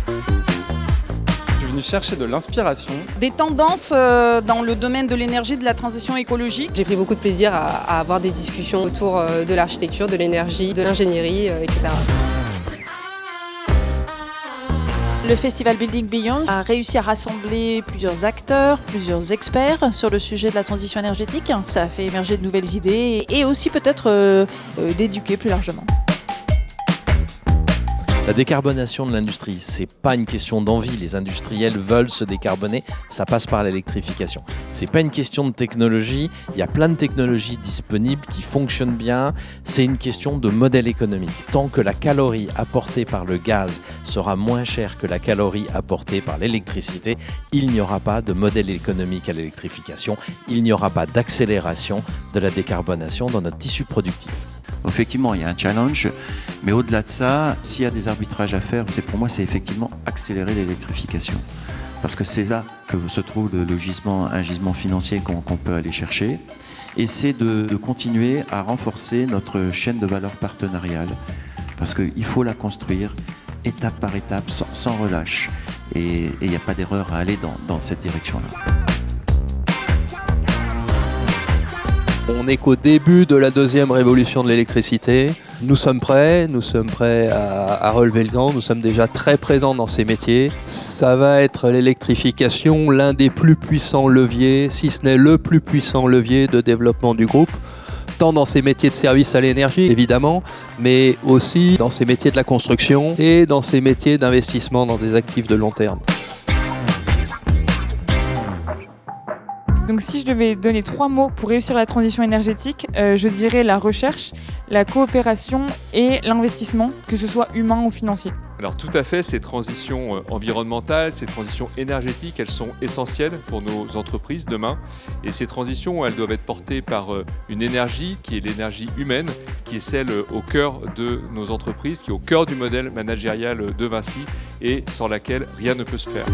Je suis venu chercher de l'inspiration. Des tendances dans le domaine de l'énergie, de la transition écologique. J'ai pris beaucoup de plaisir à avoir des discussions autour de l'architecture, de l'énergie, de l'ingénierie, etc. Le Festival Building Beyond a réussi à rassembler plusieurs acteurs, plusieurs experts sur le sujet de la transition énergétique. Ça a fait émerger de nouvelles idées et aussi peut-être d'éduquer plus largement. La décarbonation de l'industrie, c'est pas une question d'envie. Les industriels veulent se décarboner, ça passe par l'électrification. C'est pas une question de technologie, il y a plein de technologies disponibles qui fonctionnent bien. C'est une question de modèle économique. Tant que la calorie apportée par le gaz sera moins chère que la calorie apportée par l'électricité, il n'y aura pas de modèle économique à l'électrification, il n'y aura pas d'accélération de la décarbonation dans notre tissu productif. Donc effectivement, il y a un challenge, mais au-delà de ça, s'il y a des arbitrages à faire, pour moi, c'est effectivement accélérer l'électrification. Parce que c'est là que se trouve un gisement financier qu'on peut aller chercher. Et c'est de continuer à renforcer notre chaîne de valeur partenariale. Parce qu'il faut la construire étape par étape, sans relâche. Et il n'y a pas d'erreur à aller dans cette direction-là. On n'est qu'au début de la deuxième révolution de l'électricité. Nous sommes prêts à relever le gant, nous sommes déjà très présents dans ces métiers. Ça va être l'électrification, l'un des plus puissants leviers, si ce n'est le plus puissant levier de développement du groupe, tant dans ces métiers de service à l'énergie, évidemment, mais aussi dans ces métiers de la construction et dans ces métiers d'investissement dans des actifs de long terme. Donc si je devais donner 3 mots pour réussir la transition énergétique, je dirais la recherche, la coopération et l'investissement, que ce soit humain ou financier. Alors tout à fait, ces transitions environnementales, ces transitions énergétiques, elles sont essentielles pour nos entreprises demain. Et ces transitions, elles doivent être portées par une énergie qui est l'énergie humaine, qui est celle au cœur de nos entreprises, qui est au cœur du modèle managérial de Vinci et sans laquelle rien ne peut se faire.